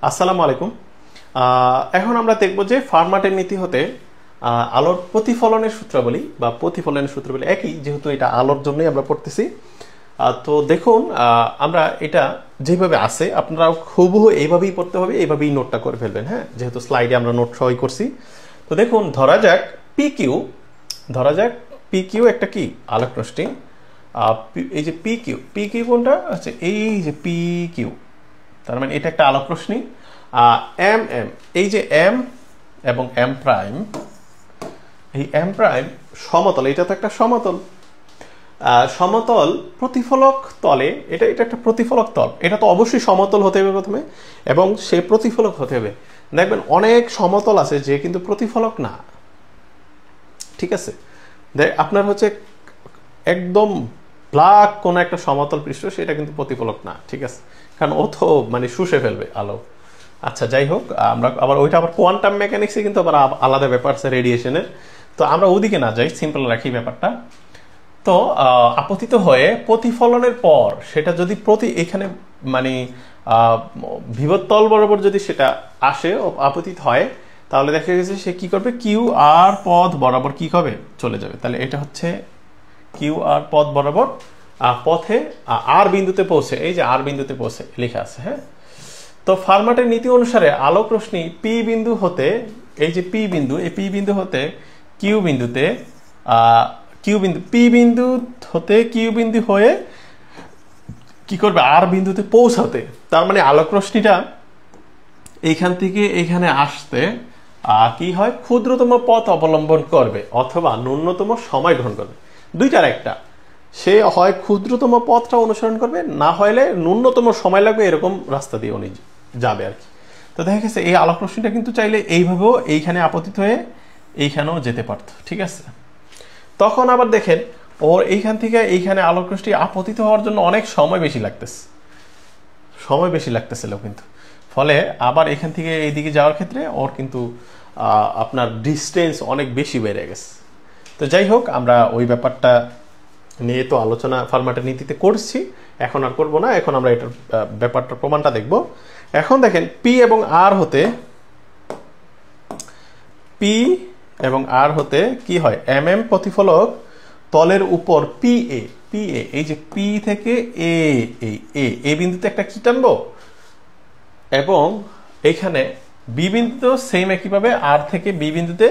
আসসালামু আলাইকুম। এখন আমরা দেখব যে ফার্মাটের নীতি হতে আলোর প্রতিফলনের সূত্রাবলী বা প্রতিফলনের সূত্রাবলী একই, যেহেতু এটা আলোর জন্যই আমরা পড়তেছি। তো দেখুন, আমরা এটা যেভাবে আছে আপনারা হুবহু এইভাবেই পড়তে হবে, এইভাবেই নোটটা করে ফেলবেন। হ্যাঁ, যেহেতু স্লাইডে আমরা নোট সহই করছি। তো দেখুন, ধরা যাক পি কিউ একটা কি আলোক রশ্মি। এই যে পি কিউ কোনটা আছে, এই যে পি কিউ, তার মানে এটা একটা আলোক রশ্মি। এম এই যে এম এবং এম প্রাইম, এই এম প্রাইম সমতল, এটা তো একটা সমতল। সমতল প্রতিফলক তলে, এটা একটা প্রতিফলক তল, এটা তো অবশ্যই সমতল হতে হবে প্রথমে, এবং সে প্রতিফলক হতে হবে। দেখবেন অনেক সমতল আছে যে কিন্তু প্রতিফলক না। ঠিক আছে, আপনার হচ্ছে একদম ব্ল্যাক কোনো একটা সমতল পৃষ্ঠ, সেটা কিন্তু প্রতিফলক না। ঠিক আছে, কারণ ও তো মানে শুষে ফেলবে আলো। আচ্ছা, যাই হোক, আমরা আবার ওইটা আবার কোয়ান্টাম মেকানিক্সে কিন্তু আবার আলাদা ব্যাপার আছে রেডিয়েশনের। তো আমরা ওদিকে না যাই, সিম্পল রাখি ব্যাপারটা। তো আপতিত হয়ে প্রতিফলনের পর সেটা যদি এখানে মানে বিভব বরাবর যদি সেটা আসে আপতিত হয়, তাহলে দেখা গেছে সে কি করবে, কিউ আর পথ বরাবর কি হবে, চলে যাবে। তাহলে এটা হচ্ছে কিউ আর পথ বরাবর পথে আর বিন্দুতে পৌঁছে, এই যে আর বিন্দুতে পৌঁছে লেখা আছে। হ্যাঁ, তো ফার্মাটের নীতি অনুসারে আলোক রশ্মি পি বিন্দু হতে, এই যে পি বিন্দু, এই পি বিন্দু হতে কিউ বিন্দুতে, পি বিন্দু হতে কিউ বিন্দু হয়ে কি করবে, আর বিন্দুতে পৌঁছাতে। তার মানে আলোক রশ্মিটা এইখান থেকে এইখানে আসতে কি হয়, ক্ষুদ্রতম পথ অবলম্বন করবে অথবা ন্যূনতম সময় গ্রহণ করবে। দুইটার একটা, সে হয় ক্ষুদ্রতম পথটা অনুসরণ করবে, না হলে ন্যূনতম সময় লাগবে, এরকম রাস্তা দিয়ে উনি যাবে আর কি। তো দেখা গেছে এই আলোক রশ্মিটা কিন্তু চাইলে এইভাবেও এইখানে আপতিত হয়ে এইখানেও যেতে পারত। ঠিক আছে, তখন আবার দেখেন ওর এইখান থেকে এইখানে আলোক রশ্মি আপতিত হওয়ার জন্য অনেক সময় বেশি লাগতেছিল কিন্তু, ফলে আবার এখান থেকে এইদিকে যাওয়ার ক্ষেত্রে ওর কিন্তু আপনার ডিস্টেন্স অনেক বেশি বেড়ে গেছে। তো যাই হোক, আমরা ওই ব্যাপারটা নিয়ে তো আলোচনা ফার্মাটের নীতিতে করছি, এখন আর করবো না। এখন আমরা এটার ব্যাপারটার প্রমাণটা দেখব। এখন দেখেন পি এবং আর হতে কি হয়, এম প্রতিফলক তলের উপর পি এ, এই যে পি থেকে এ বিন্দুতে একটা কি টানবো, এবং এইখানে বি বিন্দুতে সেম একইভাবে আর থেকে বি বিন্দুতে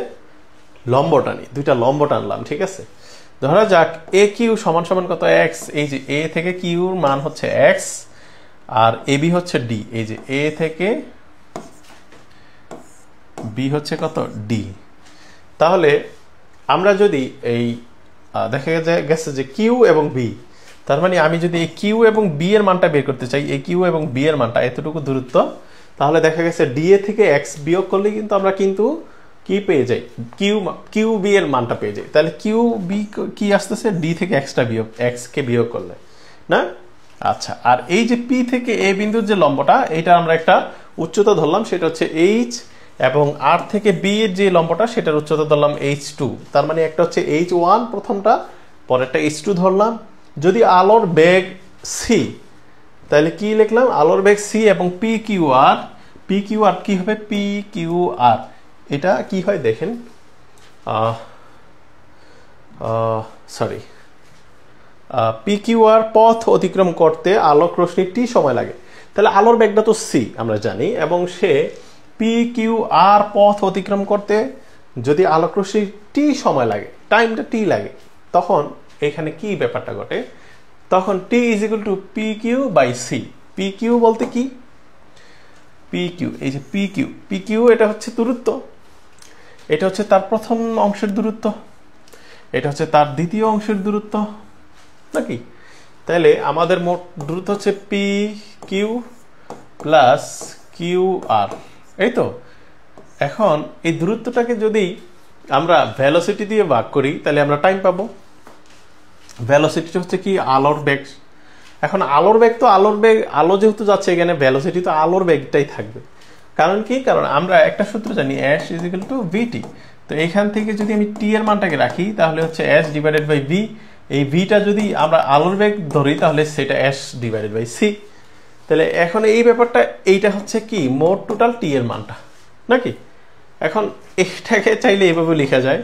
লম্ব টানি, দুইটা লম্ব টানলাম। ঠিক আছে, ধরা যাক এ কিউ সমান সমান কত, এক্স। এই যে এ থেকে কিউর মান হচ্ছে এক্স, আর এ বি হচ্ছে ডি। এই যে এ থেকে বি হচ্ছে কত, ডি। তাহলে আমরা যদি এই দেখা গেছে যে কিউ এবং বি, তার মানে আমি যদি এই কিউ এবং বি এর মানটা বের করতে চাই, এই কিউ এবং বি এর মানটা এতটুকু দূরত্ব, তাহলে দেখা গেছে ডি এ থেকে এক্স বিয়োগ করলে কিন্তু আমরা কিন্তু কি পেয়ে যাই, কিউ বি এর মানটা পেয়ে যাই। তাহলে কিউ বি কি আসতেছে, ডি থেকে এক্সটা বিয়োগ, এক্স কে বিয়োগ করলে না। আচ্ছা, আর এই যে পি থেকে এ বিন্দুর যে লম্বটা, এটা আমরা একটা উচ্চতা ধরলাম, সেটা হচ্ছে এইচ, এবং আর থেকে বি এর যে লম্বটা সেটার উচ্চতা ধরলাম H2। তার মানে একটা হচ্ছে H1 প্রথমটা, পরেরটা H2 ধরলাম। যদি আলোর বেগ সি, তাহলে কি লিখলাম, আলোর বেগ সি এবং পি কিউ আর কি হবে, পি কিউ আর এটা কি হয় দেখেন, সরি, পি কিউ আর পথ অতিক্রম করতে আলোক রশ্মির টি সময় লাগে। তাহলে আলোর বেগটা তো সি আমরা জানি, এবং সে পি কিউ আর পথ অতিক্রম করতে যদি আলোক রশ্মির টি সময় লাগে, টাইমটা টি লাগে, তখন এখানে কি ব্যাপারটা ঘটে, তখন T is equal to P Q by C. P Q বলতে কি, পি কিউ, এই যে পি কিউ এটা হচ্ছে দূরত্ব, এটা হচ্ছে তার প্রথম অংশের দূরত্ব, এটা হচ্ছে তার দ্বিতীয় অংশের দূরত্ব নাকি। তাহলে আমাদের মোট দূরত্ব হচ্ছে পি কিউ প্লাস কিউ আর, এই তো। এখন এই দূরত্বটাকে যদি আমরা ভেলোসিটি দিয়ে ভাগ করি, তাহলে আমরা টাইম পাবো। ভেলোসিটি হচ্ছে কি, আলোর বেগ। এখন আলোর বেগ তো আলো যেহেতু যাচ্ছে এখানে, ভেলোসিটি তো আলোর বেগটাই থাকবে। কারণ কি, কারণ আমরা একটা সূত্র জানি, এস ইজ ইকুয়াল টু ভিটি। তো এখান থেকে যদি আমি টি এর মানটাকে রাখি, তাহলে হচ্ছে এস ডিভাইডেড বাই ভি। এই ভিটা যদি আমরা আলোর বেগ ধরি, তাহলে সেটা এস ডিভাইডেড বাই সি। তাহলে এখন এই ব্যাপারটা এইটা হচ্ছে কি মোট টোটাল টি এর মানটা নাকি। এখন এটাকে চাইলে এইভাবে লেখা যায়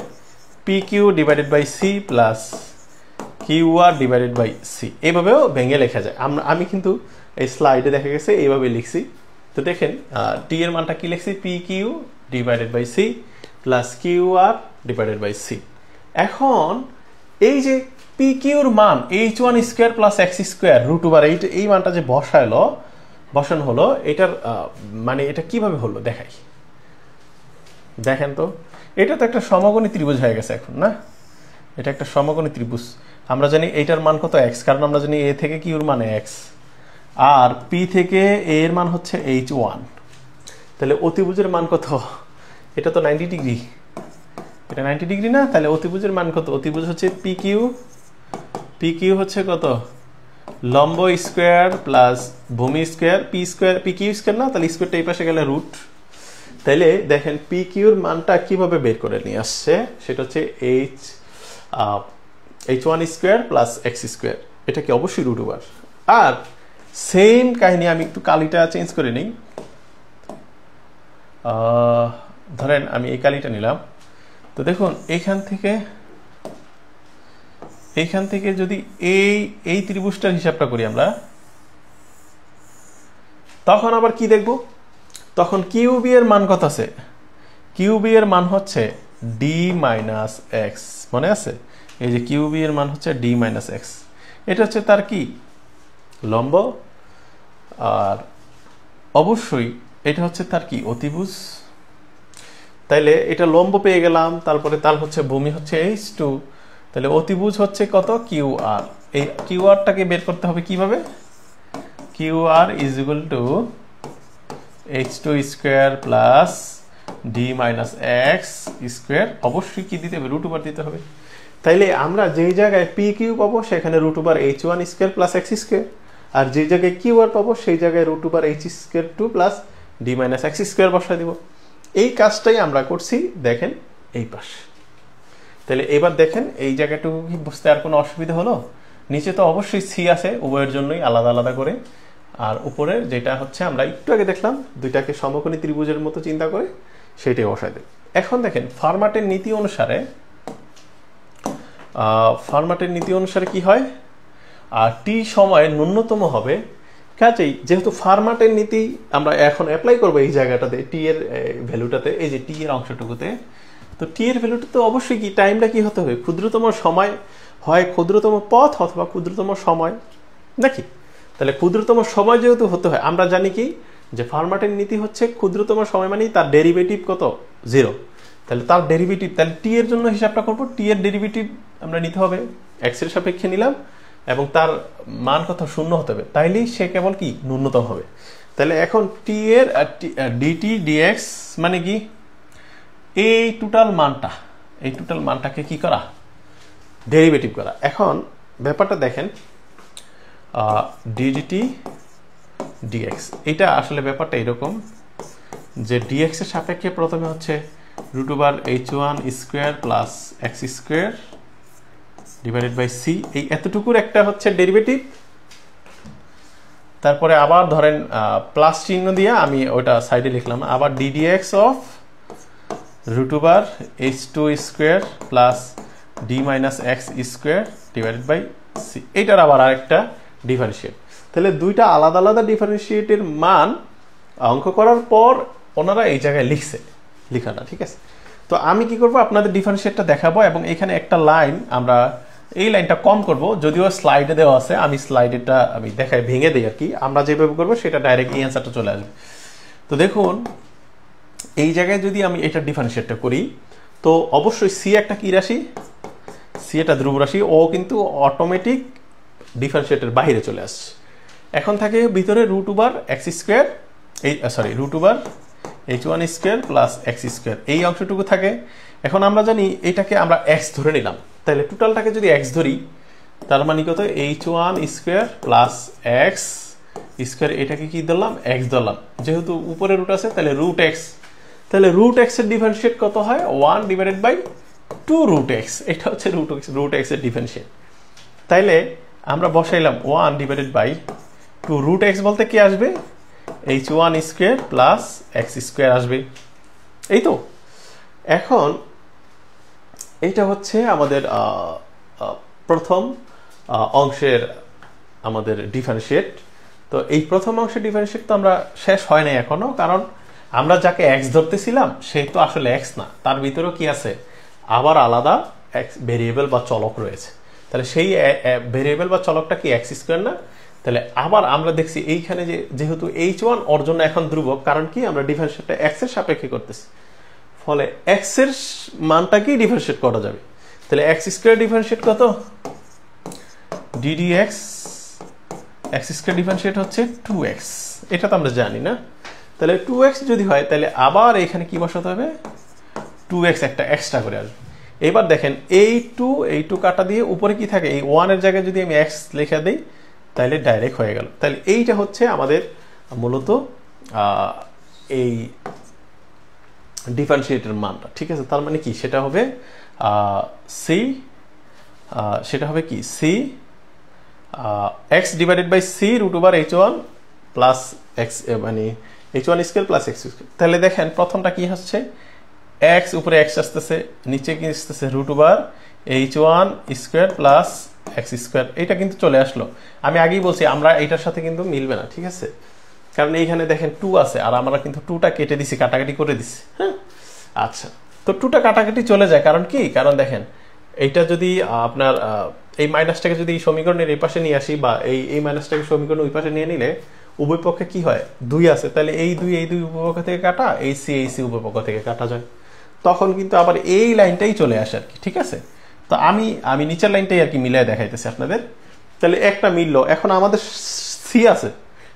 P Q divided by C plus Q R divided by C, এইভাবেও ভেঙে লেখা যায়। আমি কিন্তু এই স্লাইডে দেখা গেছে এইভাবে লিখছি। তো দেখেন টি এর মানটা কি লিখছি, P Q divided by C plus Q R divided by C. এখন এই যে পি কিউর মান h1 square plus X square root over এই মানটা যে বসানো হলো, এটার মানে এটা কিভাবে হলো দেখাই। দেখেন তো এটা তো একটা সমকোণী ত্রিভুজ হয়ে গেছে এখন না, এটা একটা সমকোণী ত্রিভুজ। আমরা জানি এইটার মান কত এক্স, কারণ আমরা জানি এ থেকে কিউর মান এক্স আর পি থেকে এ এর মান হচ্ছে h1। তাহলে অতিভুজের মান কত, এটা তো 90 ডিগ্রি, এটা 90 ডিগ্রি না, তাহলে অতিভুজের মান কত, অতিভুজ হচ্ছে পি কিউ হচ্ছে কত লম্ব স্কোয়ার প্লাস ভূমি স্কোয়ার পি কিউ স্কোয়ার না, তাহলে স্কোয়ারটা এই পাশে গেলে রুট। তাহলে দেখেন পি কিউর মানটা কিভাবে বের করে নিয়ে আসছে, সেটা হচ্ছে h1 square plus X square, এটা কি অবশ্যই রুট ওভার। আর সেম কাহিনী আমি একটু কালিটা চেঞ্জ করে নিই, ধরেন আমি এই কালিটা নিলাম। তো দেখুন এইখান থেকে যদি এই ত্রিভুজটার হিসাবটা করি আমরা, তখন আবার কি দেখব, তখন কিউবি এর মান কত আছে, কিউবি এর মান হচ্ছে ডি মাইনাস এক্স, মনে আছে এই যে কিউবি এর মান হচ্ছে ডি মাইনাস এক্স, এটা হচ্ছে তার কি লম্ব, আর অবশ্যই এটা হচ্ছে তার কি অতিভুজ। তাইলে এটা লম্ব পেয়ে গেলাম, তারপরে তার হচ্ছে ভূমি হচ্ছে h2, তাহলে অতিভুজ হচ্ছে কত কিউ আর। এই কিউ আরটাকে বের করতে হবে কিভাবে, Q R is equal to h2 square plus D minus X square, অবশ্যই কি দিতে হবে রুট ওভার দিতে হবে। তাইলে আমরা যেই জায়গায় পি কিউ পাবো সেখানে root over h1 square plus X square, আর যে জায়গায় কিউ আর পাবো সেই জায়গায় root over h square 2 plus D minus X square বসায় দিব। এই কাজটাই আমরা করছি দেখেন এই পাশ। তাহলে এবার দেখেন এই জায়গাটুকু কি বুঝতে আর কোনো অসুবিধা হলো, নিচে তো অবশ্যই সি আছে উভয়ের জন্যই আলাদা আলাদা করে, আর উপরে যেটা হচ্ছে আমরা একটু আগে দেখলাম দুইটাকে সমকোণী ত্রিভুজের মতো চিন্তা করে সেটাই বসায় দেব। এখন দেখেন ফার্মাটের নীতি অনুসারে কি হয়, আর টি সময়ে ন্যূনতম হবে, কাজেই যেহেতু ফার্মাটের নীতি আমরা এখন অ্যাপ্লাই করবো এই জায়গাটাতে টি এর ভ্যালুটাতে, এই যে টি এর অংশটুকুতে, তো টি এর ভ্যালুটা তো অবশ্যই কি টাইমটা কি হতে হবে, ক্ষুদ্রতম সময় হয় ক্ষুদ্রতম পথ অথবা ক্ষুদ্রতম সময় নাকি। তাহলে ক্ষুদ্রতম সময় যেহেতু হতে হয়, আমরা জানি কি যে ফার্মাটের নীতি হচ্ছে ক্ষুদ্রতম সময় মানে তার ডেরিভেটিভ কত 0, তাহলে তার ডেরিভেটিভ, তাহলে টি এর জন্য হিসাবটা করবো, টি এর ডেরিভেটিভ আমরা নিতে হবে এক্স এর সাপেক্ষে নিলাম এবং তার মান কত 0 হতে হবে, তাইলেই সে কেবল কি ন্যূনতম হবে। তাহলে এখন টি এর ডিটি ডিএক্স মানে কি এই টোটাল মানটাকে কি করা ডেরিভেটিভ করা। এখন ব্যাপারটা দেখেন ডিডিটি ডিএক্স, এটা আসলে ব্যাপারটা এরকম যে ডিএক্স এর সাপেক্ষে প্রথমে হচ্ছে root over h1 square plus X square divided by C, এই এতটুকুর একটা হচ্ছে ডেরিভেটিভ, তারপরে আবার ধরেন প্লাস চিহ্ন দিয়ে আমি ওটা সাইডে লিখলাম, আবার DDX of root over h2 square plus D minus X square divided by C, এইটার আবার আরেকটা ডিফারেন্সিয়েট। তাহলে দুইটা আলাদা আলাদা ডিফারেন্সিয়েটের মান অঙ্ক করার পর ওনারা এই জায়গায় লেখাটা ঠিক আছে। তো আমি কি করব আপনাদের ডিফারেন্সিয়েটটা দেখাবো এবং এখানে একটা লাইন আমরা এই লাইনটা কম করব, যদিও স্লাইডে দেওয়া আছে, আমি স্লাইডেটা আমি দেখাই ভেঙে দিই আর কি, আমরা যেভাবে করবো সেটা ডাইরেক্ট এই অ্যান্সারটা চলে আসবে। তো দেখুন এই জায়গায় যদি আমি এটা ডিফারেন্সিয়েটটা করি, তো অবশ্যই সি একটা কি রাশি, সি একটা ধ্রুব রাশি, ও কিন্তু অটোমেটিক ডিফারেন্সিয়েটের বাইরে চলে আসছে। এখন থাকে ভিতরে root over X square, root over h1 square plus X square এই অংশটুকু থাকে। এখন আমরা জানি এটাকে আমরা এক্স ধরে নিলাম, তাহলে টোটালটাকে যদি এক্স ধরি তার মানে কত h1 square plus X square, এটাকে কি ধরলাম এক্স ধরলাম, যেহেতু উপরে রুট আছে তাহলে রুট এক্স, তাহলে রুট এক্স এর ডিফারেন্সিয়েট কত হয় 1 ডিভাইডেড বাই 2 রুট এক্স, এটা হচ্ছে রুট এক্স এর ডিফারেন্সিয়েট। তাইলে আমরা বসাইলাম 1 divided by two root X বলতে কি আসবে, h1 square plus X square আসবে, এই তো। এখন এইটা হচ্ছে আমাদের প্রথম অংশের আমাদের ডিফারেন্সিয়েট। তো এই প্রথম অংশের ডিফারেন্সিয়েট তো আমরা শেষ হয় নাই এখনো, কারণ আমরা যাকে এক্স ধরতেছিলাম সে তো আসলে এক্স না, তার ভিতরেও কি আছে আবার আলাদা এক্স ভেরিয়েবল বা চলক রয়েছে। তাহলে সেই ভেরিয়েবল বা চলকটা কি এক্স স্কোয়ার না? তাহলে আবার আমরা দেখছি এইখানে যেহেতু h1 ওর জন্য এখন ধ্রুবক, কারণ কি আমরা ডিফারেন্সিয়েটটা এক্স এর সাপেক্ষে করতেছি, ফলে এক্স এর মানটাকেই ডিফারেন্সিয়েট করা যাবে। তাহলে এক্স স্কোয়ার ডিফারেন্সিয়েট কত, ddx এক্স স্কোয়ার ডিফারেন্সিয়েট হচ্ছে 2x, এটা তো আমরা জানি না। তাহলে 2x যদি হয় তাহলে আবার এখানে কি বসাতে হবে, 2x একটা এক্সট্রা করে আসবে। এবার দেখেন এই টু কাটা দিয়ে উপরে কি থাকে, এই 1 এর জায়গায় যদি আমি x লিখে দিই তাহলে ডাইরেক্ট হয়ে গেল। তাহলে এইটা হচ্ছে আমাদের মূলত এই ডিফারেন্সিয়েটের মানটা, ঠিক আছে। তার মানে কি সেটা হবে C x divided by C root over h1 plus X, মানে h1 square plus X square. তাহলে দেখেন প্রথমটা কি হচ্ছে, x উপরে x আসতেছে, নিচে কি আসতেছে root over h1 square plus X square. এটা কিন্তু চলে আসলো, আমি আগেই বলছি আমরা এটার সাথে কিন্তু মিলবে না, ঠিক আছে, কারণ এইখানে দেখেন 2 আছে আর আমরা কিন্তু 2টা কেটে দিছি, কাটাকাটি করে দিছি, হ্যাঁ। আচ্ছা, তো 2টা কাটাকাটি চলে যায়, কারণ কি, কারণ দেখেন এইটা যদি আপনার এই মাইনাসটাকে যদি এই সমীকরণের এই পাশে নিয়ে আসি, বা এই মাইনাসটাকে সমীকরণের ওই পাশে নিয়ে নিলে উভয় পক্ষে কি হয়, 2 আছে, তাহলে এই দুই উভয় পক্ষ থেকে কাটা, এই সি উভয় পক্ষ থেকে কাটা যায়, তখন কিন্তু আবার এই লাইনটাই চলে আসে আর কি, ঠিক আছে। তো আমি নিচের লাইনটাই আর কি মিলিয়ে দেখাইতেছি আপনাদের। তাহলে একটা মিললো, এখন আমাদের সি আছে,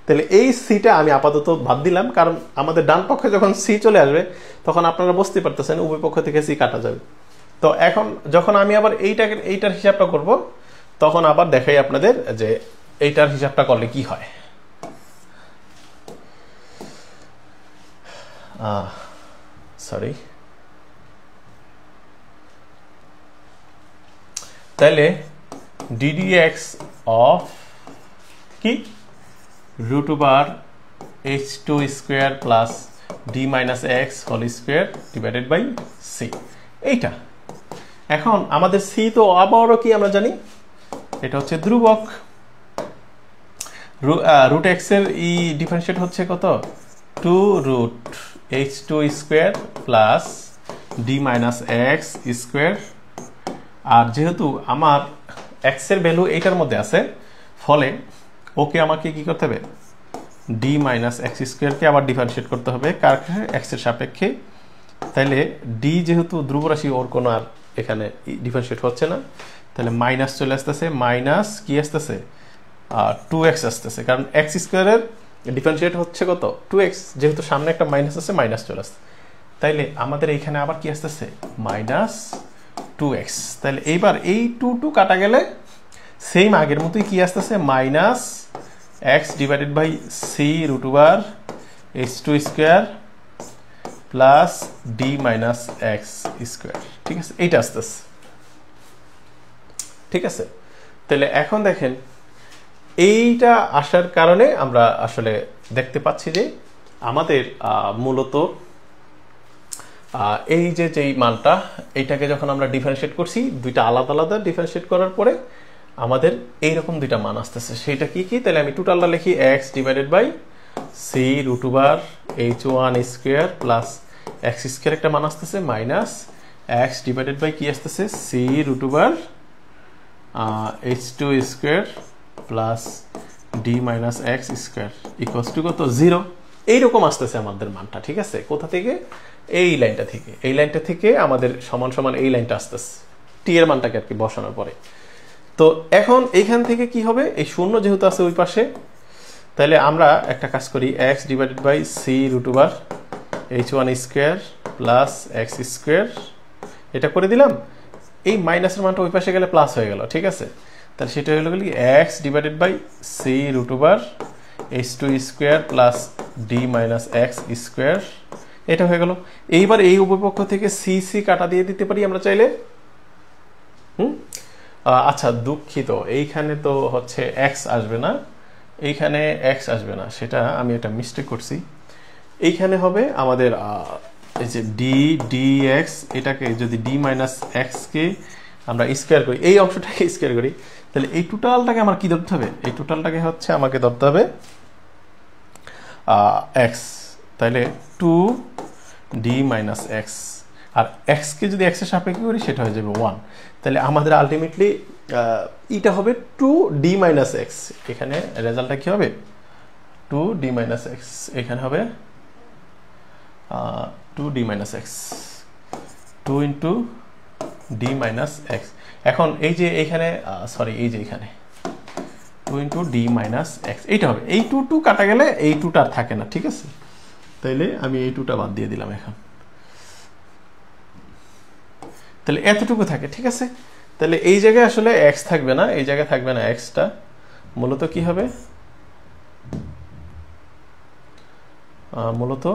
তাহলে এই সিটা আমি আপাতত বাদ দিলাম, কারণ আমাদের ডান পক্ষে যখন সি চলে আসবে তখন আপনারা বুঝতে পারতেছেন উভয় পক্ষ থেকে সি কাটা যাবে। তো এখন যখন আমি আবার এইটার হিসাবটা করব, তখন আবার দেখাই আপনাদের যে এইটার হিসাবটা করলে কি হয়। সরি, তাহলে ddx অফ কি root over h2 square plus d minus X whole square divided by C, এইটা। এখন আমাদের সি তো আবারও কি আমরা জানি এটা হচ্ছে ধ্রুবক, রুট এক্স এর ই ডিফারেন্সিয়েট হচ্ছে কত, 2 root h2 square plus d minus X square. আর যেহেতু আমার এক্স এর ভ্যালু এইটার মধ্যে আছে, ফলে ওকে আমাকে কি করতে হবে, d মাইনাস এক্স স্কোয়ারকে আবার ডিফারেন্সিয়েট করতে হবে কার, এক্স এর সাপেক্ষে। তাহলে d যেহেতু ধ্রুব রাশি, ওর কোনো আর এখানে ডিফারেন্সিয়েট হচ্ছে না, তাহলে মাইনাস চলে আসতেছে, মাইনাস কি আসতেছে 2x আসতেছে, কারণ এক্স স্কোয়ারের ডিফারেন্সিয়েট হচ্ছে কত 2x, যেহেতু সামনে একটা মাইনাস আছে মাইনাস চলে আসছে, তাইলে আমাদের এইখানে আবার কি আসতেছে মাইনাস 2x। তাহলে এইবার এই 2 কাটা গেলে সেম আগের মতোই কি আসতেছে, minus X divided by C root over h2 square plus D minus X square, ঠিক আছে, এইটা আসতেছে, ঠিক আছে। তাহলে এখন দেখেন এইটা আসার কারণে আমরা আসলে দেখতে পাচ্ছি যে আমাদের মূলত এই যেই মানটা, এইটাকে যখন আমরা ডিফারেন্সিয়েট করছি, দুইটা আলাদা আলাদা ডিফারেন্সিয়েট করার পরে আমাদের এইরকম দুইটা মান আসতেছে। সেটা কি কি, তাহলে আমি টোটালটা লিখি X divided by C root over h1 square plus X square একটা মান আসতেছে, মাইনাস এক্স ডিভাইডেড বাই কি আসতেছে C root over h2 square plus D minus X square equals to কত 0। এইরকম আসতেছে আমাদের মানটা, ঠিক আছে। কোথা থেকে, এই লাইনটা থেকে আমাদের সমান সমান এই লাইনটা আসতেছে, টি এর মানটাকে আর কি বসানোর পরে। তো এখন এইখান থেকে কি হবে, এই শূন্য যেহেতু আছে ওই পাশে, তাহলে আমরা একটা কাজ করি, X divided by C root over h1 square plus X square, এটা করে দিলাম। এই মাইনাসের মানটা ওই পাশে গেলে প্লাস হয়ে গেল, ঠিক আছে। তাহলে সেটা হলো কি X divided by C root over h2 square plus D minus X square, এটা হয়ে গেল। এইবার এই উপপক্ষ থেকে সি কাটা দিয়ে দিতে পারি আমরা চাইলে। আচ্ছা দুঃখিত, এইখানে তো হচ্ছে এক্স আসবে না, এইখানে এক্স আসবে না, সেটা আমি একটা মিস্টেক করছি। এইখানে হবে আমাদের এই যে ডি ডি এক্স, এটাকে যদি ডি মাইনাস এক্সকে আমরা স্কোয়ার করি, এই অংশটাকে স্কোয়ার করি, তাহলে এই টোটালটাকে আমার কি ধরতে হবে? এই টোটালটাকে হচ্ছে আমাকে ধরতে হবে এক্স। তাহলে টু ডি মাইনাস এক্স, আর এক্সকে যদি এক্সের সাপেক্ষে করি সেটা হয়ে যাবে 1। তাহলে আমাদের আলটিমেটলি এটা হবে টু ডি মাইনাস এক্স। এখানে রেজাল্টটা কি হবে? Two D minus X. এখানে হবে two D minus X, two into D minus X. এখন এই যে এইখানে সরি, এই যে এখানে two into D minus X, এইটা হবে। এই টু টু কাটা গেলে এই টুটা আর থাকে না, ঠিক আছে? তাইলে আমি এই টুটা বাদ দিয়ে দিলাম এখন। তাহলে এতটুকু থাকে, ঠিক আছে? তাহলে এই জায়গায় আসলে এক্স থাকবে না, এই জায়গায় থাকবে না এক্সটা। মূলত কি হবে? মূলত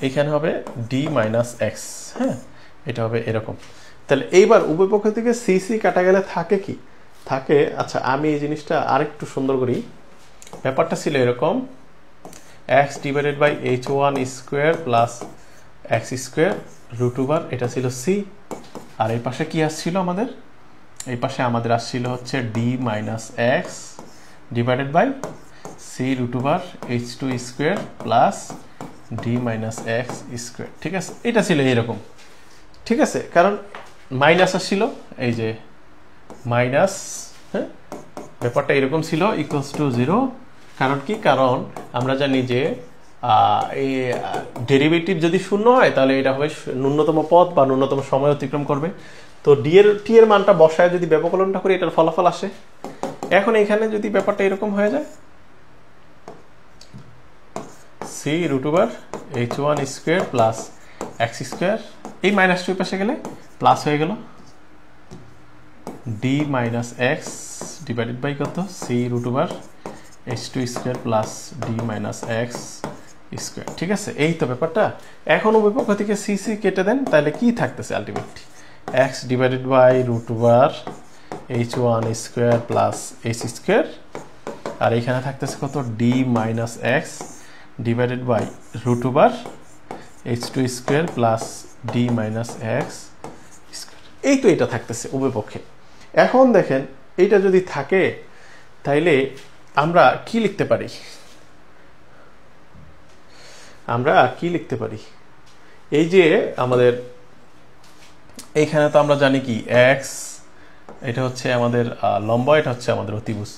এখানে হবে ডি মাইনাস এক্স। হ্যাঁ, এটা হবে এরকম। তাহলে এইবার উভয় পক্ষ থেকে সি সি কাটা গেলে থাকে কি? থাকে, আচ্ছা আমি এই জিনিসটা আরেকটু সুন্দর করি। ব্যাপারটা ছিল এরকম, X divided by H one square plus X square root over, এটা ছিল সি। আর এই পাশে কি আসছিল আমাদের? এই পাশে আমাদের আসছিল হচ্ছে D minus X divided by C root over H two square plus D minus X square, ঠিক আছে? এটা ছিল এইরকম, ঠিক আছে? কারণ মাইনাস আসছিল, এই যে মাইনাস, হ্যাঁ, ব্যাপারটা এরকম ছিল, ইকুয়ালস টু 0। কারণ কি? কারণ আমরা জানি যে এই ডেরিভেটিভ যদি শূন্য হয় তাহলে এটা হবে ন্যূনতম পদ বা ন্যূনতম সময় অতিক্রম করবে। তো টি এর মানটা বসায় যদি ব্যবকলনটা করি এটার ফলাফল আসে। এখন এখানে যদি ব্যাপারটা এরকম হয়ে যায়, C root over H one square plus X square, এই মাইনাস টু পাশে গেলে প্লাস হয়ে গেল D minus X divided by কত? C root over H two square plus D minus X square, ঠিক আছে? এই তো ব্যাপারটা। এখন উভয় পক্ষ থেকে সি সি কেটে দেন, তাহলে কি থাকতেছে ultimately? X divided by root over H one square plus H square, আর এখানে থাকতেছে কত? D minus X divided by root over H two square plus D minus X square. এই তো এটা থাকতেছে উভয় পক্ষে। এখন দেখেন এইটা যদি থাকে তাইলে আমরা কি লিখতে পারি? আমরা কি লিখতে পারি? এই যে আমাদের এইখানে তো আমরা জানি কি এক্স, এটা হচ্ছে আমাদের লম্ব, এটা হচ্ছে আমাদের অতিভুজ।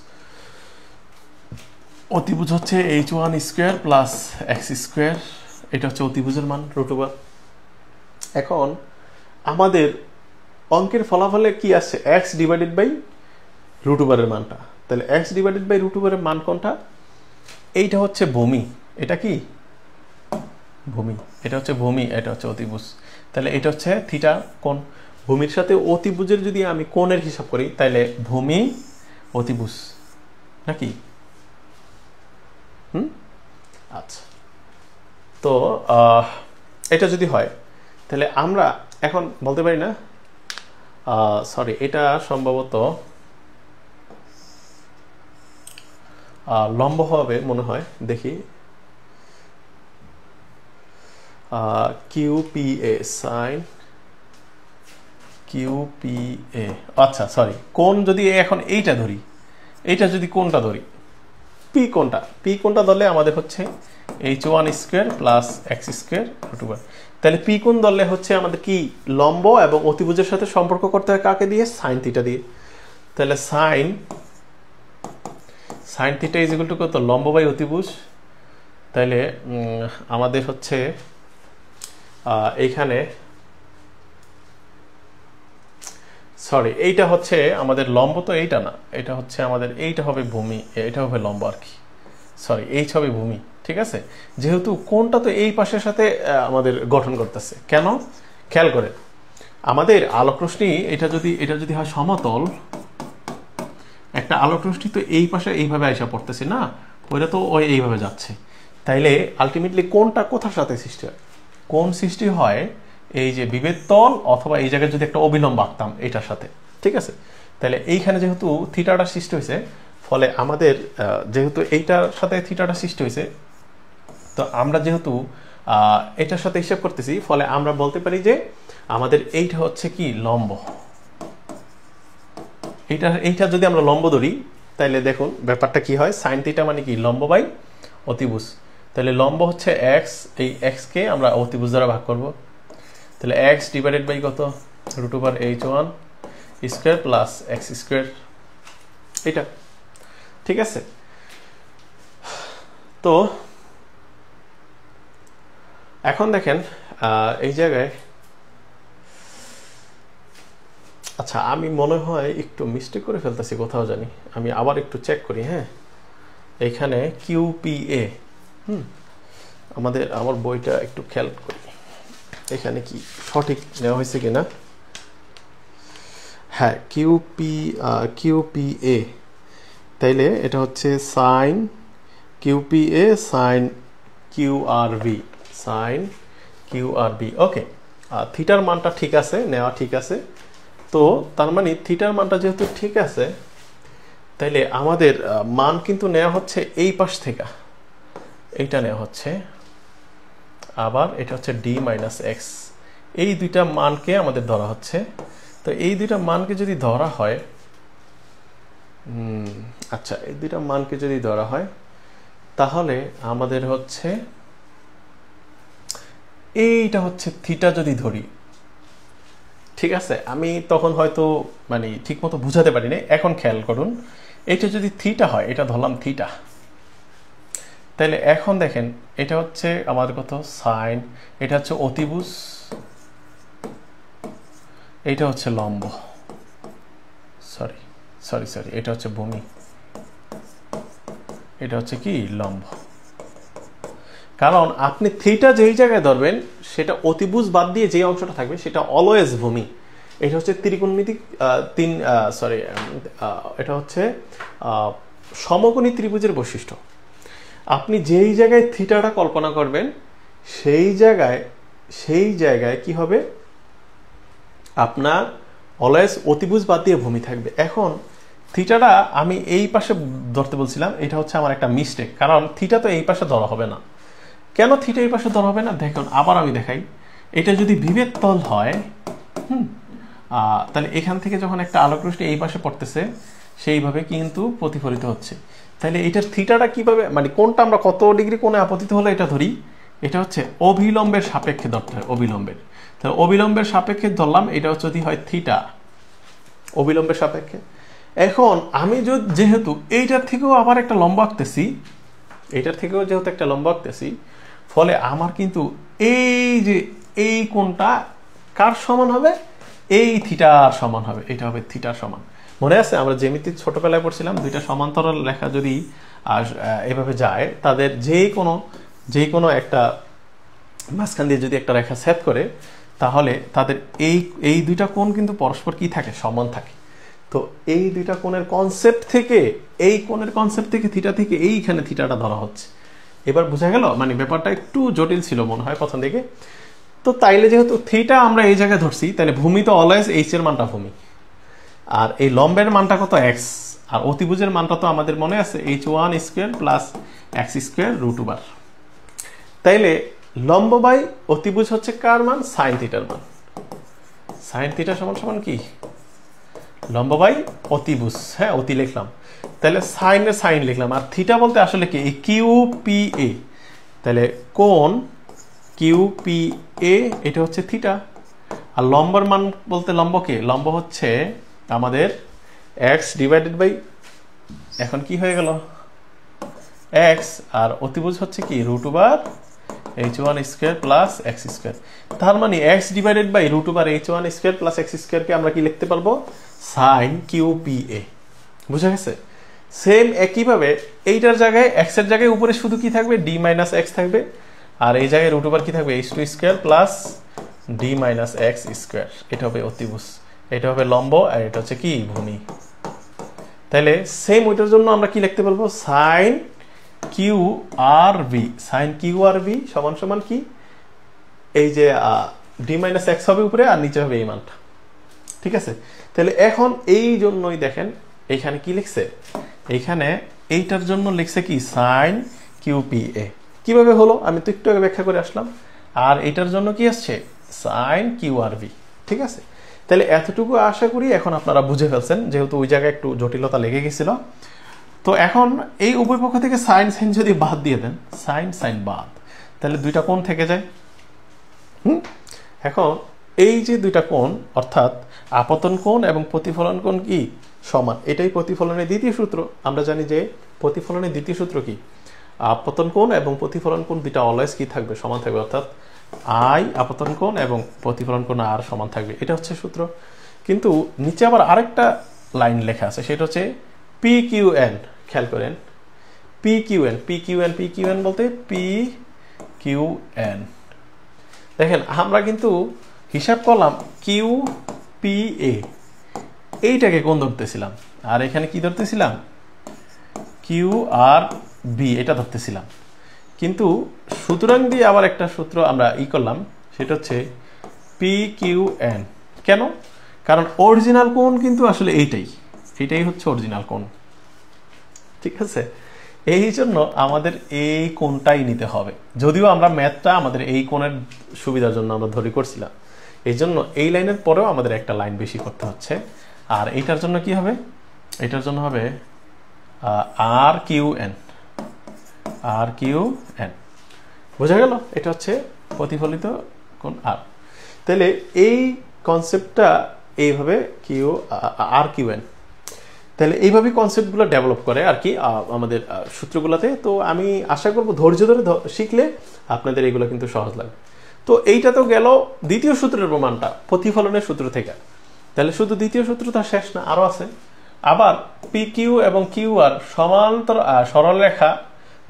অতিভুজ হচ্ছে H one square plus X square, এটা হচ্ছে অতিভুজের মান রুট ওভার। এখন আমাদের অঙ্কের ফলাফলে কি আসছে? এক্স ডিভাইডেড বাই রুট ওভারের মানটা। তাহলে এক্স ডিভাইডেড বাই রুট ওভারের মান কোনটা? এইটা হচ্ছে ভূমি। এটা কি? ভূমি। এটা হচ্ছে ভূমি, এটা হচ্ছে অতিভুজ। তাহলে এটা হচ্ছে থিটা কোণ। ভূমির সাথে অতিভুজের যদি আমি কোণের হিসাব করি তাহলে ভূমি অতিভুজ নাকি? আচ্ছা, তো এটা যদি হয় তাহলে আমরা এখন বলতে পারি না, সরি, এটা সম্ভবত লম্ব হবে মনে হয়, দেখি, কিউপিএ সাইন কিউপিএ। আচ্ছা সরি, কোণ যদি এখন এইটা ধরি, এইটা যদি কোণটা ধরি, পি কোণটা ধরলে আমাদের হচ্ছে H one square plus X square root over. তাহলে পি কোণ ধরলে হচ্ছে আমাদের কি লম্ব এবং অতিভুজের সাথে সম্পর্ক করতে হয় কাকে দিয়ে? সাইন থিটা দিয়ে। তাহলে sine theta is equal two কত? লম্ব বাই অতিভুজ। তাহলে আমাদের হচ্ছে এইখানে, সরি, এইটা হচ্ছে আমাদের লম্ব, তো এইটা না, এটা হচ্ছে আমাদের, এইটা হবে ভূমি, এটা হবে লম্ব আর কি, সরি, এইচ হবে ভূমি, ঠিক আছে? যেহেতু কোণটা তো এই পাশের সাথে আমাদের গঠন করতেছে, কেন? খেয়াল করে, আমাদের আলোক রশ্মি এটা যদি হয় সমতল, একটা আলোক রশ্মি তো এই পাশে এইভাবে আইসা পড়তেছে না, ওইটা তো ওই এইভাবে যাচ্ছে। তাইলে আলটিমেটলি কোণটা কোথার সাথে সৃষ্টি হয়? কোণ সৃষ্টি হয় এই যে বিভেদ তল, অথবা এই জায়গায় যদি একটা অবিলম্ব আঁকতাম এটার সাথে, ঠিক আছে? তাহলে এইখানে যেহেতু থিটাটা সৃষ্টি হয়েছে, ফলে আমাদের যেহেতু এইটার সাথে থিটাটা সৃষ্টি হয়েছে, তো আমরা যেহেতু এটার সাথে হিসাব করতেছি, ফলে আমরা বলতে পারি যে আমাদের এইটা হচ্ছে কি লম্ব। এইটা যদি আমরা লম্ব ধরি, তাহলে দেখুন ব্যাপারটা কি হয়, সাইন থিটা মানে কি লম্ব বাই অতিভুজ। তাহলে লম্ব হচ্ছে এক্স, এই এক্স কে আমরা অতিভুজ দ্বারা ভাগ করব। তাহলে এক্স ডিভাইডেড বাই কত, √h1 square plus x square, এটা ঠিক আছে। তো এখন দেখেন এই জায়গায়, আচ্ছা আমি মনে হয় একটু মিস্টেক করে ফেলতেছি কোথাও জানি, আমি আবার একটু চেক করি। হ্যাঁ, এখানে কিউপিএ, আমার বইটা একটু খেয়াল করি এখানে কি সঠিক নেওয়া হয়েছে কিনা। হ্যাঁ, কিউপিএ, তাইলে এটা হচ্ছে সাইন কিউপিএ সাইন কিউআরভি, সাইন কিউআরভি। ওকে, থিটার মানটা ঠিক আছে, নেওয়া ঠিক আছে। তো তার মানে থিটার মানটা যেহেতু ঠিক আছে, তাইলে আমাদের মান কিন্তু নেওয়া হচ্ছে এই পাশ থেকে, এইটা নেওয়া হচ্ছে, আবার এটা হচ্ছে ডি মাইনাস এক্স, এই দুইটা মানকে আমাদের ধরা হচ্ছে। তো এই দুইটা মানকে যদি ধরা হয়, আচ্ছা এই দুইটা মানকে যদি ধরা হয়, তাহলে আমাদের হচ্ছে এইটা হচ্ছে থিটা যদি ধরি, ঠিক আছে। আমি তখন হয়তো মানে ঠিক মতো বুঝাতে পারিনি, এখন খেয়াল করুন, এটা যদি থিটা হয়, এটা ধরলাম থিটা, তাহলে এখন দেখেন এটা হচ্ছে আমাদের কত সাইন, এটা হচ্ছে অতিভুজ, এটা হচ্ছে লম্ব, সরি সরি সরি এটা হচ্ছে ভূমি, এটা হচ্ছে কি লম্ব। কারণ আপনি থিটা যেই জায়গায় ধরবেন, সেটা অতিভুজ বাদ দিয়ে যে অংশটা থাকবে সেটা অলওয়েজ ভূমি। এটা হচ্ছে ত্রিকোণমিতিক এটা হচ্ছে সমকোণী ত্রিভুজের বৈশিষ্ট্য। আপনি যেই জায়গায় থিটাটা কল্পনা করবেন, সেই জায়গায় কি হবে, আপনার অলওয়েজ অতিভুজ বাদ দিয়ে ভূমি থাকবে। এখন থিটাটা আমি এই পাশে ধরতে বলছিলাম, এটা হচ্ছে আমার একটা মিস্টেক, কারণ থিটা তো এই পাশে ধরা হবে না। কেন থিটা এই পাশে ধরা হবে না, দেখুন আবার আমি দেখাই। এটা যদি বিভেদ তল হয়, তাহলে এখান থেকে যখন একটা আলোক রশ্মি এই পাশে পড়তেছে, সেইভাবে কিন্তু প্রতিফলিত হচ্ছে। তাহলে এটার থিটাটা কিভাবে, মানে কোনটা আমরা কত ডিগ্রি কোণে আপতিত হলে এটা ধরি, এটা হচ্ছে অভিলম্বের সাপেক্ষে ধরতে হয়, অভিলম্বের। তাহলে অভিলম্বের সাপেক্ষে ধরলাম, এটা হচ্ছে যদি হয় থিটা, অভিলম্বের সাপেক্ষে। এখন আমি যেহেতু এইটার থেকেও আবার একটা লম্ব আঁকতেছি, ফলে আমার কিন্তু এই যে এই কোণটা কার সমান হবে, এই থিটার সমান হবে, এটা হবে থিটার সমান। মনে আছে আমরা জ্যামিতি ছোটবেলায় পড়ছিলাম, দুইটা সমান্তরাল রেখা যদি এভাবে যায়, তাদের যে কোনো একটা মাঝখান দিয়ে যদি একটা রেখা ছেদ করে, তাহলে তাদের এই দুইটা কোণ কিন্তু পরস্পর কি থাকে, সমান থাকে। তো এই দুইটা কোণের কনসেপ্ট থেকে, এই কোণের কনসেপ্ট থেকে থিটা থেকে এইখানে থিটাটা ধরা হচ্ছে। এবার বোঝা গেল, মানে ব্যাপারটা একটু জটিল ছিল মনে হয় প্রথম দিকে। তো তাইলে যেহেতু থিটা আমরা এই জায়গায় ধরছি, তাহলে ভূমি তো অলওয়েজ এইচ এর মানটা ভূমি, আর এই লম্বের মানটা কত এক্স, আর অতিভুজের মানটা তো আমাদের মনে আছে h1 square plus x square √r। তাইলে লম্ব বাই অতিভুজ হচ্ছে কার মান, সাইন থিটার মান। সাইন থিটা সমান সমান কি, লম্ব বাই অতিভুজ। হ্যাঁ, অতি লিখলাম, তাহলে সাইনের সাইন লিখলাম, আর থিটা বলতে আসলে কি, কিউপিএ। তাহলে কোণ কিউপিএ, এটা হচ্ছে থিটা। আর লম্বর মান বলতে লম্ব হচ্ছে আমাদের এক্স ডিভাইডেড বাই, এখন কি হয়ে গেল এক্স, আর অতিভুজ হচ্ছে কি √h1 square plus x square. তার মানে X divided by √h1 square plus X স্কয়ারকে আমরা কি লিখতে পারবো, সাইন কিউপিএ। বুঝা গেছে? সেম একইভাবে এইটার জায়গায় এক্স এর জায়গায় উপরে শুধু কি থাকবে, ডি মাইনাস এক্স থাকবে, আর এই জায়গায় √r কি থাকবে, h2 square plus D minus x square. এটা হবে অতিভুজ, এটা হবে লম্ব, আর এটা হচ্ছে কি ভূমি। তাহলে সেম ওইটার জন্য আমরা কি লিখতে পারবো, সাইন কিউআরভি। সাইন কিউআরভি সমান সমান কি, এই যে ডি মাইনাস এক্স হবে উপরে, আর নিচে হবে এই মানটা। ঠিক আছে? তাহলে এখন এই জন্যই দেখেন এইখানে কি লিখছে, এইখানে এইটার জন্য লিখছে কি সাইন কিউ পি এ। কিভাবে হলো আমি তো একটু আগে ব্যাখ্যা করে আসলাম। আর এটার জন্য কি আসছে সাইন কিউ আর ভি। ঠিক আছে, তাহলে এতটুকু আশা করি এখন আপনারা বুঝে ফেলছেন, যেহেতু ওই জায়গায় একটু জটিলতা লেগে গেছিল। তো এখন এই উভয় পক্ষ থেকে সাইন সাইন যদি বাদ দিয়ে দেন, সাইন সাইন বাদ, তাহলে দুইটা কোণ থেকে যায়। এখন এই যে দুইটা কোণ অর্থাৎ আপতন কোণ এবং প্রতিফলন কোণ কি সমান, এটাই প্রতিফলনের দ্বিতীয় সূত্র। আমরা জানি যে প্রতিফলনের দ্বিতীয় সূত্র কি, আপতন কোণ এবং প্রতিফলন কোণ দুইটা অলওয়েজ কি থাকবে, সমান থাকবে। অর্থাৎ আই আপতন কোণ এবং প্রতিফলন কোণ আর সমান থাকবে, এটা হচ্ছে সূত্র। কিন্তু নিচে আবার আরেকটা লাইন লেখা আছে, সেটা হচ্ছে পি কিউ এন। খেয়াল করেন P Q N, P Q N, P Q N বলতে পি কিউ এন। দেখেন আমরা কিন্তু হিসাব করলাম কিউ পি এ, এইটাকে কোণ ধরতেছিলাম, আর এখানে কি ধরতেছিলাম কিউ আর বি, এটা ধরতেছিলাম। কিন্তু সুতরাং দিয়ে আবার একটা সূত্র আমরা করলাম, সেটা হচ্ছে পি কিউ এন। কেন? কারণ অরিজিনাল কোণ কিন্তু আসলে এইটাই হচ্ছে অরিজিনাল কোণ। ঠিক আছে, এই জন্য আমাদের এই কোণটাই নিতে হবে। যদিও আমরা ম্যাথটা আমাদের এই কোণের সুবিধার জন্য আমরা ধরে করছিলাম, এই জন্য এই লাইনের পরেও আমাদের একটা লাইন বেশি করতে হচ্ছে। আর এইটার জন্য কি হবে, এটার জন্য হবে আর কিউ এন, আর কিউ এন। বোঝা গেল? এটা হচ্ছে প্রতিফলিত কোণ আর। তাহলে এই কনসেপ্টটা এইভাবে কিউ আর কিউ এন, তাহলে এইভাবেই কনসেপ্টগুলো ডেভেলপ করে আর কি আমাদের সূত্রগুলোতে। তো আমি আশা করব ধৈর্য ধরে শিখলে আপনাদের এগুলো কিন্তু সহজ লাগবে। তো এইটা তো গেল দ্বিতীয় সূত্রের প্রমাণটা প্রতিফলনের সূত্র থেকে। তাহলে শুধু দ্বিতীয় সূত্রটা শেষ না, আরও আছে। আবার পি কিউ এবং কিউ আর সমান্তর সরলরেখা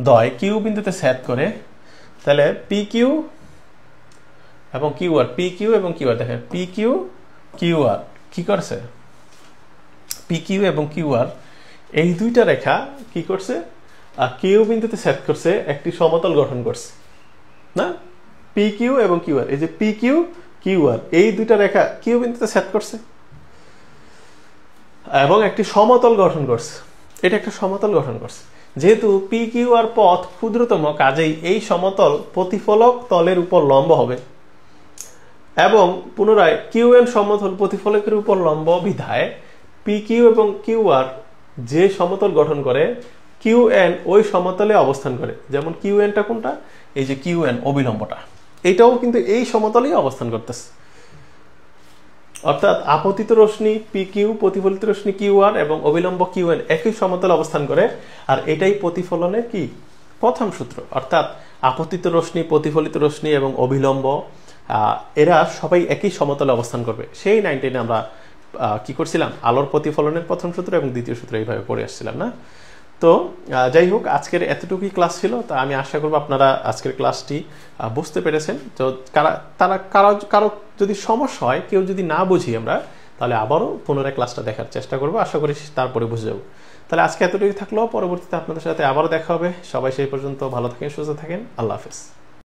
দ্বয় কিউ বিন্দুতে ছেদ করে, তাহলে পি কিউ এবং কিউ আর, পি কিউ এবং কিউ আর, দেখেন পি কিউ কিউ আর কি করছে, পি কিউ এবং কিউ আর এই দুইটা রেখা কি করছে, কিউ বিন্দুতে ছেদ করছে, একটি সমতল গঠন করছে না। পি কিউ এবং কিউ আর, এই যে পি কিউ কিউ আর এই দুইটা রেখা কিউ বিন্দুতে ছেদ করছে এবং একটি সমতল গঠন করছে। এটা একটা সমতল গঠন করছে। যেহেতু পি কিউ আর পথ ক্ষুদ্রতম, কাজেই এই সমতল প্রতিফলক তলের উপর লম্ব হবে এবং পুনরায় কিউ এন সমতল প্রতিফলকের উপর লম্ব বিধায় পি কিউ এবং কিউ আর যে সমতল গঠন করে, কিউ এন ওই সমতলে অবস্থান করে। যেমন কিউ এনটা কোনটা, এই যে কিউ এন অবিলম্বটা, এটাও কিন্তু এই সমতলেই অবস্থান করতেছে। অর্থাৎ আপতিত রশ্মি পি কিউ, প্রতিফলিত রশ্মি কিউ আর এবং অবিলম্ব কিউ এন একই সমতলে অবস্থান করে। আর এটাই প্রতিফলনের কি প্রথম সূত্র। অর্থাৎ আপতিত রশ্মি, প্রতিফলিত রশ্মি এবং অবিলম্ব এরা সবাই একই সমতলে অবস্থান করবে। সেই 9-10 আমরা কি করছিলাম, আলোর প্রতিফলনের প্রথম সূত্র এবং দ্বিতীয় সূত্র এইভাবে পড়ে আসছিলাম না। তো যাই হোক, আজকের এতটুকুই ক্লাস ছিল। তা আমি আশা করবো আপনারা আজকের ক্লাসটি বুঝতে পেরেছেন। তো কারো যদি সমস্যা হয়, কেউ যদি না বুঝি আমরা, তাহলে আবারও পুনরায় ক্লাসটা দেখার চেষ্টা করবো। আশা করি তারপরে বুঝে যাবো। তাহলে আজকে এতটুকুই থাকলো, পরবর্তীতে আপনাদের সাথে আবারও দেখা হবে। সবাই সেই পর্যন্ত ভালো থাকেন, সুস্থ থাকেন। আল্লাহ হাফেজ।